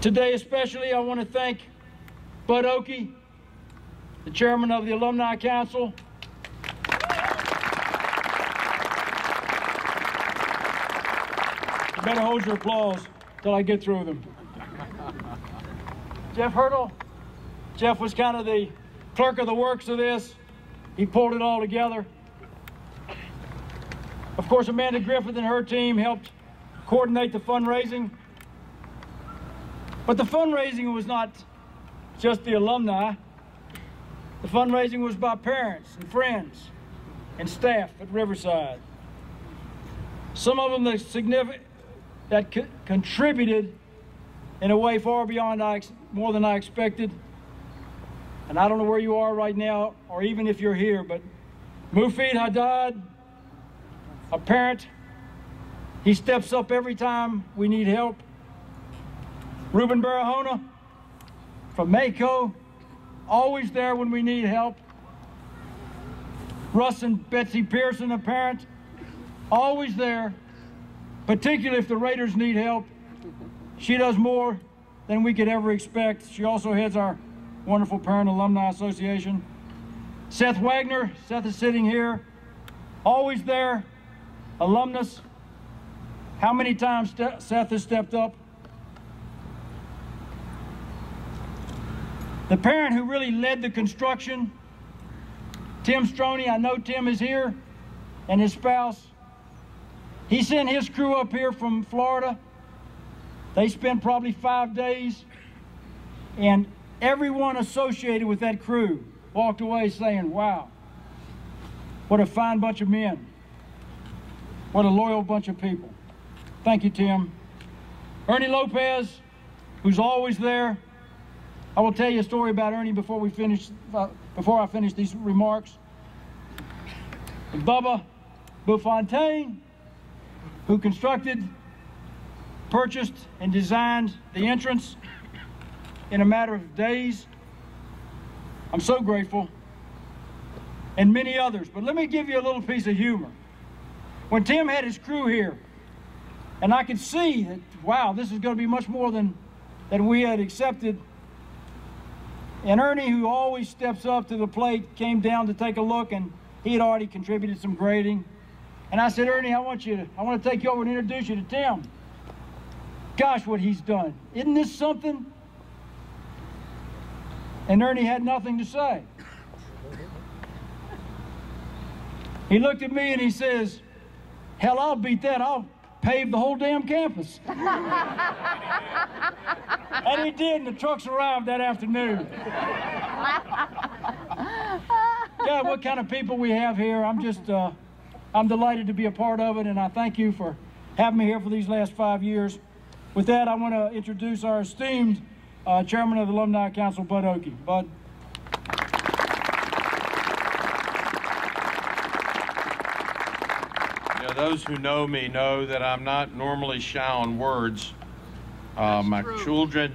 Today especially, I want to thank Bud Oakey, the chairman of the Alumni Council. You better hold your applause till I get through with them. Jeff Hurdle. Jeff was kind of the clerk of the works of this. He pulled it all together. Of course, Amanda Griffith and her team helped coordinate the fundraising. But the fundraising was not just the alumni. The fundraising was by parents and friends and staff at Riverside. Some of them that contributed in a way far beyond more than I expected. And I don't know where you are right now, or even if you're here, but Mufid Haddad, a parent, he steps up every time we need help. Ruben Barahona from Mako, always there when we need help. Russ and Betsy Pearson, a parent, always there, particularly if the Raiders need help. She does more than we could ever expect. She also heads our wonderful Parent Alumni Association. Seth Wagner, Seth is sitting here, always there, alumnus. How many times Seth has stepped up? The parent who really led the construction, Tim Stroney, I know Tim is here, and his spouse. He sent his crew up here from Florida. They spent probably 5 days, and everyone associated with that crew walked away saying, wow, what a fine bunch of men. What a loyal bunch of people. Thank you, Tim. Ernie Lopez, who's always there. I will tell you a story about Ernie before I finish these remarks. And Bubba Bufontaine, who constructed, purchased, and designed the entrance in a matter of days. I'm so grateful. And many others. But let me give you a little piece of humor. When Tim had his crew here, and I could see that, wow, this is going to be much more than we had accepted. And Ernie, who always steps up to the plate, came down to take a look, and he had already contributed some grading. And I said, Ernie, I want to take you over and introduce you to Tim. Gosh, what he's done. Isn't this something? And Ernie had nothing to say. He looked at me and he says, hell, I'll beat that. I'll pave the whole damn campus. And he did, and the trucks arrived that afternoon. God, what kind of people we have here. I'm delighted to be a part of it, and I thank you for having me here for these last 5 years. With that, I want to introduce our esteemed chairman of the Alumni Council, Bud Oakey. Bud. Those who know me know that I'm not normally shy on words. My children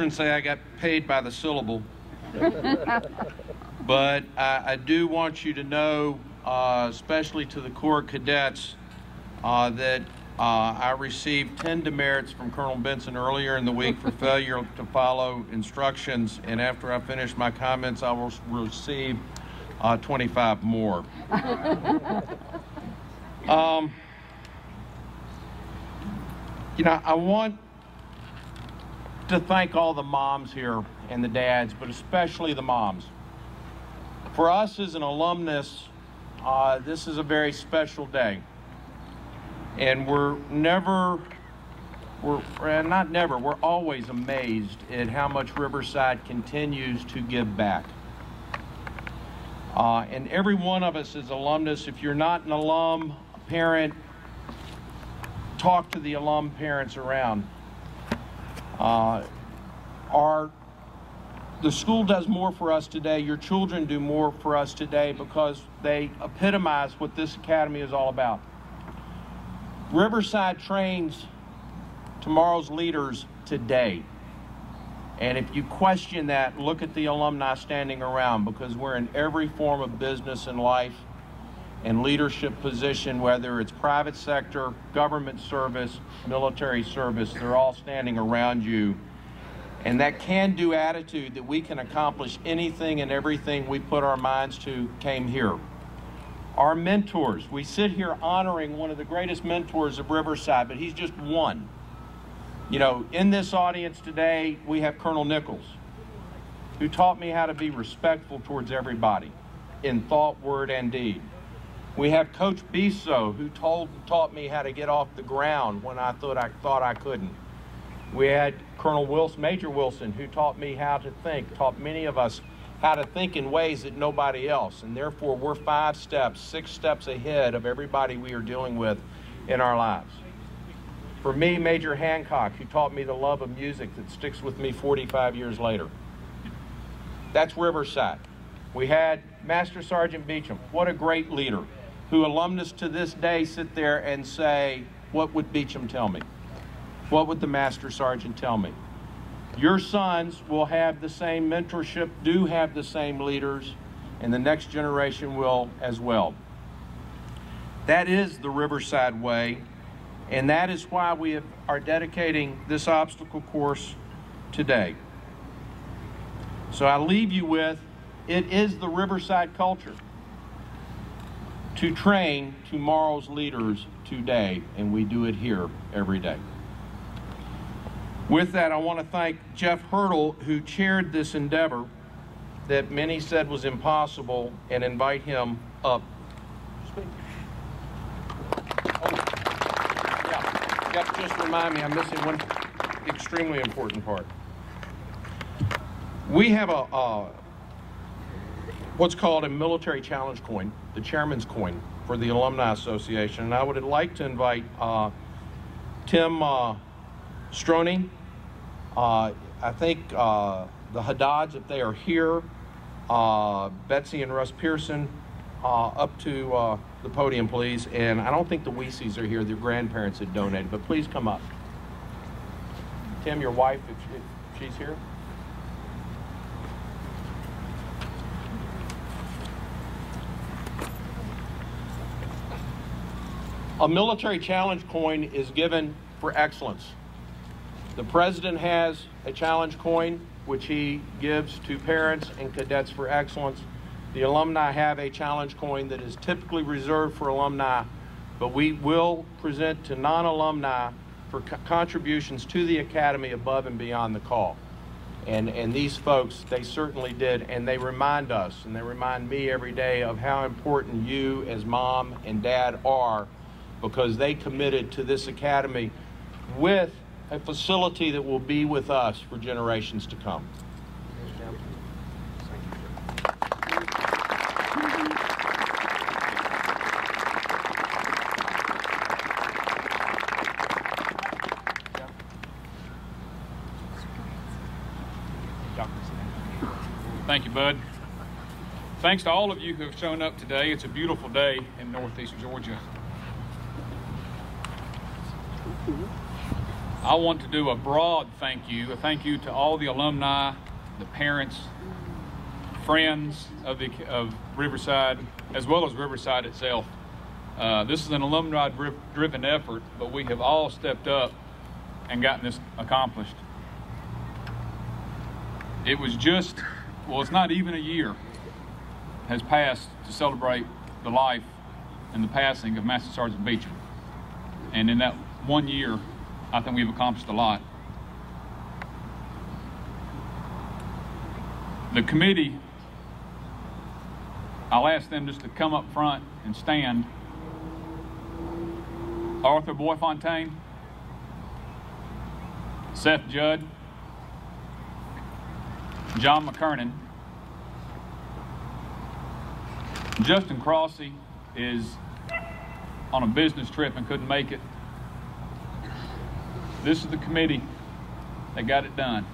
say I got paid by the syllable. But I do want you to know, especially to the Corps cadets, that I received 10 demerits from Colonel Benson earlier in the week for failure to follow instructions, and after I finish my comments, I will receive 25 more. I want to thank all the moms here and the dads, but especially the moms. For us as an alumnus, this is a very special day. And we're always amazed at how much Riverside continues to give back. And every one of us as alumnus, if you're not an alum, a parent, talk to the alum parents around. The school does more for us today. Your children do more for us today because they epitomize what this academy is all about. Riverside trains tomorrow's leaders today. And if you question that, look at the alumni standing around, because we're in every form of business and life. and leadership position, whether it's private sector, government service, military service, they're all standing around you. And that can-do attitude that we can accomplish anything and everything we put our minds to came here. Our mentors, we sit here honoring one of the greatest mentors of Riverside, but he's just one. You know, in this audience today, we have Colonel Nichols, who taught me how to be respectful towards everybody in thought, word, and deed. We have Coach Biso, who taught me how to get off the ground when I thought I couldn't. We had Colonel Wilson, Major Wilson, who taught me how to think, taught many of us how to think in ways that nobody else, and therefore we're 5 steps, 6 steps ahead of everybody we are dealing with in our lives. For me, Major Hancock, who taught me the love of music that sticks with me 45 years later. That's Riverside. We had Master Sergeant Beauchamp, what a great leader, who alumnus to this day sit there and say, what would Beauchamp tell me? What would the Master Sergeant tell me? Your sons will have the same mentorship, do have the same leaders, and the next generation will as well. That is the Riverside way, and that is why we are dedicating this obstacle course today. So I leave you with, it is the Riverside culture to train tomorrow's leaders today, and we do it here every day. With that, I want to thank Jeff Hurdle, who chaired this endeavor that many said was impossible, and invite him up. Jeff, just remind me, I'm missing one extremely important part. We have what's called a military challenge coin, the chairman's coin for the Alumni Association, and I would like to invite Tim Stroney, I think the Haddads, if they are here, Betsy and Russ Pearson, up to the podium, please. And I don't think the Weeseys are here, their grandparents had donated, but please come up. Tim, your wife, if she's here. A military challenge coin is given for excellence. The President has a challenge coin, which he gives to parents and cadets for excellence. The alumni have a challenge coin that is typically reserved for alumni, but we will present to non-alumni for contributions to the Academy above and beyond the call. And these folks, they certainly did, and they remind us, and they remind me every day of how important you as mom and dad are, because they committed to this Academy with a facility that will be with us for generations to come. Thank you, Bud. Thanks to all of you who have shown up today. It's a beautiful day in Northeast Georgia. I want to do a broad thank you, a thank you to all the alumni, the parents, friends of Riverside, as well as Riverside itself. This is an alumni-driven effort, but we have all stepped up and gotten this accomplished. It was just, well, it's not even a year has passed to celebrate the life and the passing of Master Sergeant Beauchamp. And in that 1 year, I think we've accomplished a lot. The committee, I'll ask them just to come up front and stand. Arthur Boyfontaine, Seth Judd, John McKernan. Justin Crossy is on a business trip and couldn't make it. This is the committee that got it done.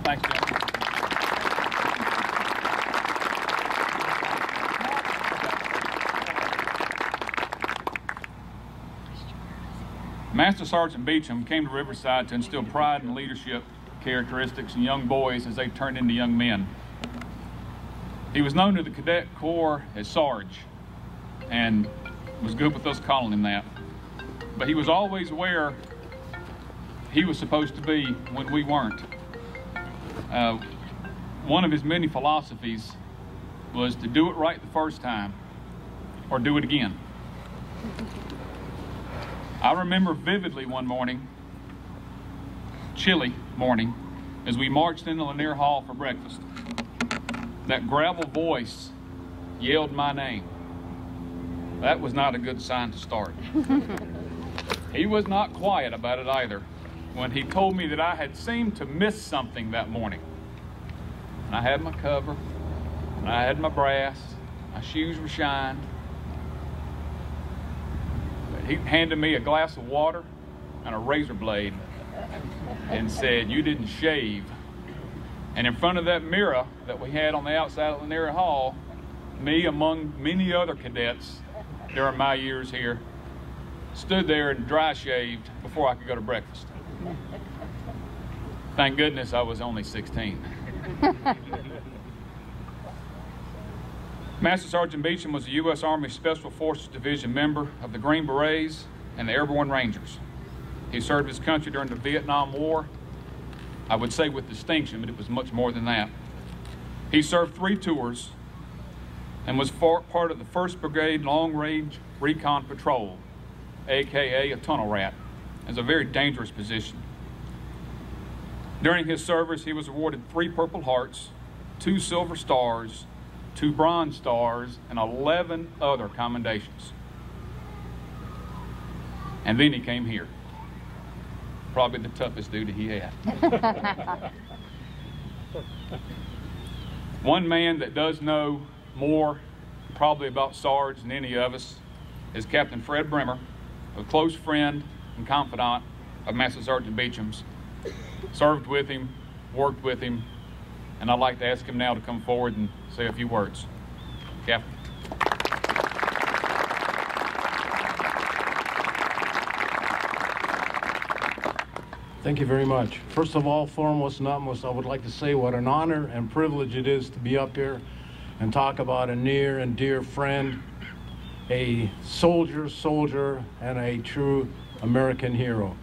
Thanks, gentlemen. Master Sergeant Beauchamp came to Riverside to instill pride and leadership characteristics in young boys as they turned into young men. He was known to the Cadet Corps as Sarge, and was good with us calling him that. But he was always where he was supposed to be when we weren't. One of his many philosophies was to do it right the first time or do it again. I remember vividly one morning, chilly morning, as we marched into Lanier Hall for breakfast. That gravel voice yelled my name. That was not a good sign to start. He was not quiet about it either when he told me that I had seemed to miss something that morning. And I had my cover, and I had my brass, my shoes were shined. But he handed me a glass of water and a razor blade and said, "You didn't shave." And in front of that mirror that we had on the outside of Lanier Hall, me, among many other cadets during my years here, stood there and dry shaved before I could go to breakfast. Thank goodness I was only 16. Master Sergeant Beauchamp was a U.S. Army Special Forces Division member of the Green Berets and the Airborne Rangers. He served his country during the Vietnam War, I would say with distinction, but it was much more than that. He served 3 tours and was part of the 1st Brigade Long Range Recon Patrol, aka a tunnel rat. It's a very dangerous position. During his service, he was awarded 3 Purple Hearts, 2 Silver Stars, 2 Bronze Stars, and 11 other commendations. And then he came here. Probably the toughest duty he had. One man that does know more probably about Sarge than any of us is Captain Fred Bremer, a close friend and confidant of Master Sergeant Beauchamp's. Served with him, worked with him, and I'd like to ask him now to come forward and say a few words. Captain. Thank you very much. First of all, foremost and utmost, I would like to say what an honor and privilege it is to be up here and talk about a near and dear friend, a soldier, and a true American hero.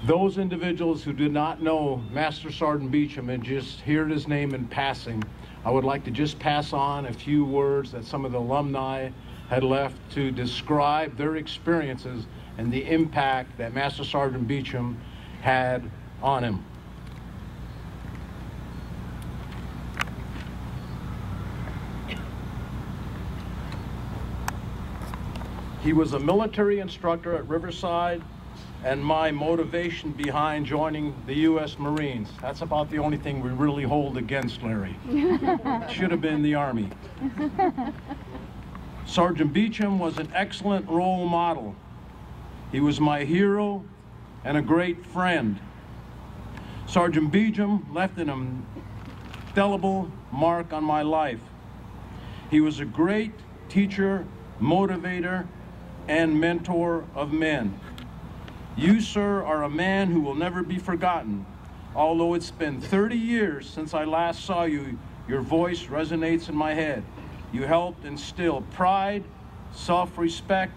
Those individuals who did not know Master Sergeant Beauchamp and just heard his name in passing, I would like to just pass on a few words that some of the alumni had left to describe their experiences and the impact that Master Sergeant Beauchamp had on him. He was a military instructor at Riverside, and my motivation behind joining the U.S. Marines. That's about the only thing we really hold against Larry. Should have been the Army. Sergeant Beauchamp was an excellent role model. He was my hero and a great friend. Sergeant Beauchamp left an indelible mark on my life. He was a great teacher, motivator, and mentor of men. You, sir, are a man who will never be forgotten. Although it's been 30 years since I last saw you, your voice resonates in my head. You helped instill pride, self-respect,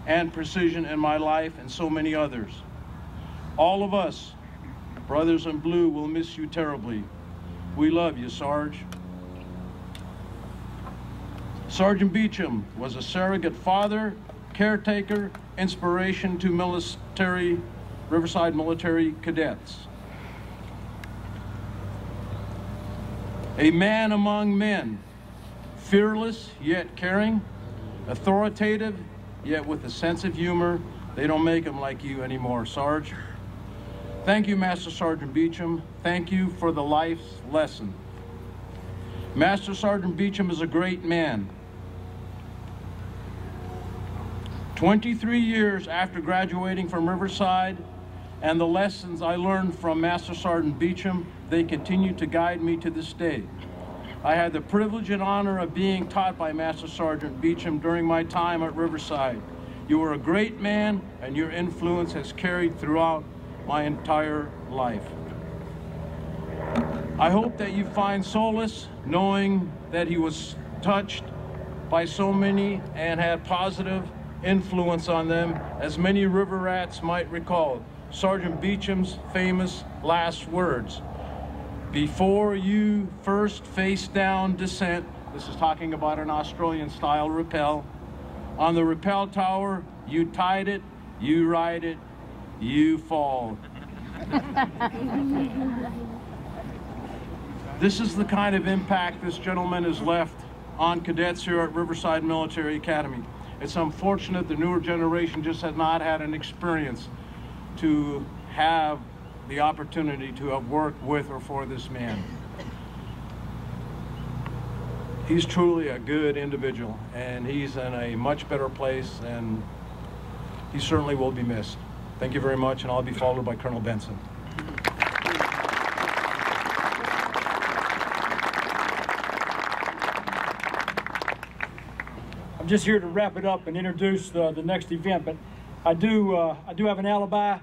and precision in my life and so many others. All of us, brothers in blue, will miss you terribly. We love you, Sarge. Sergeant Beauchamp was a surrogate father, caretaker, inspiration to Riverside Military Cadets. A man among men, fearless yet caring, authoritative yet with a sense of humor. They don't make them like you anymore, Sarge. Thank you, Master Sergeant Beauchamp. Thank you for the life's lesson. Master Sergeant Beauchamp is a great man. 23 years after graduating from Riverside and the lessons I learned from Master Sergeant Beauchamp, they continue to guide me to this day. I had the privilege and honor of being taught by Master Sergeant Beauchamp during my time at Riverside. You were a great man, and your influence has carried throughout my entire life. I hope that you find solace knowing that he was touched by so many and had positive influence on them, as many river rats might recall Sergeant Beauchamp's famous last words: "Before you first face down descent," this is talking about an Australian-style rappel, "on the rappel tower, you tied it, you ride it, you fall." This is the kind of impact this gentleman has left on cadets here at Riverside Military Academy. It's unfortunate the newer generation just has not had an experience to have the opportunity to have worked with or for this man. He's truly a good individual, and he's in a much better place, and he certainly will be missed. Thank you very much, and I'll be followed by Colonel Benson. I'm just here to wrap it up and introduce the next event, but I do have an alibi,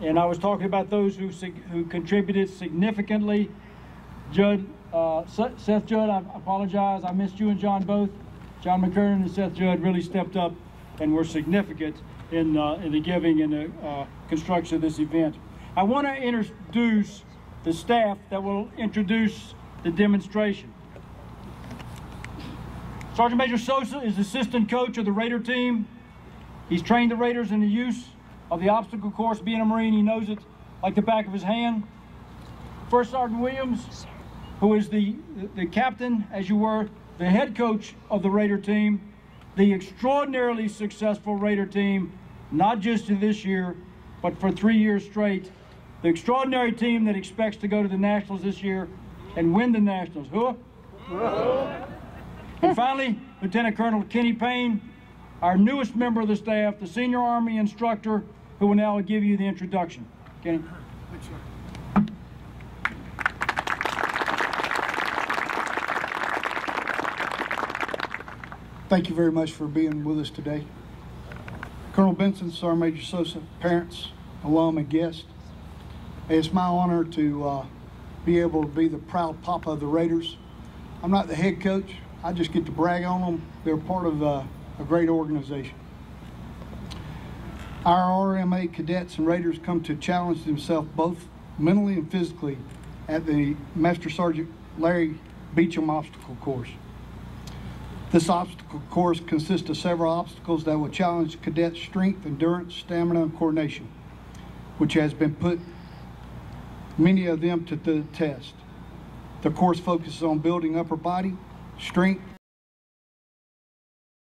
and I was talking about those who contributed significantly. Seth Judd, I apologize, I missed you and John both. John McKernan and Seth Judd really stepped up and were significant in the giving and the construction of this event. I want to introduce the staff that will introduce the demonstration. Sergeant Major Sosa is assistant coach of the Raider team. He's trained the Raiders in the use of the obstacle course. Being a Marine, he knows it like the back of his hand. First Sergeant Williams, who is the captain, as you were, the head coach of the Raider team, the extraordinarily successful Raider team, not just in this year, but for 3 years straight. The extraordinary team that expects to go to the Nationals this year and win the Nationals. And finally, Lieutenant Colonel Kenny Payne, our newest member of the staff, the senior Army instructor, who will now give you the introduction. Kenny. Thank you very much for being with us today. Colonel Benson, Sergeant Major Sosa, parents, alum, and guests. It's my honor to be able to be the proud papa of the Raiders. I'm not the head coach. I just get to brag on them. They're part of a great organization. Our RMA cadets and Raiders come to challenge themselves both mentally and physically at the Master Sergeant Larry Beauchamp Obstacle Course. This obstacle course consists of several obstacles that will challenge cadets' strength, endurance, stamina, and coordination, which has been put many of them to the test. The course focuses on building upper body strength,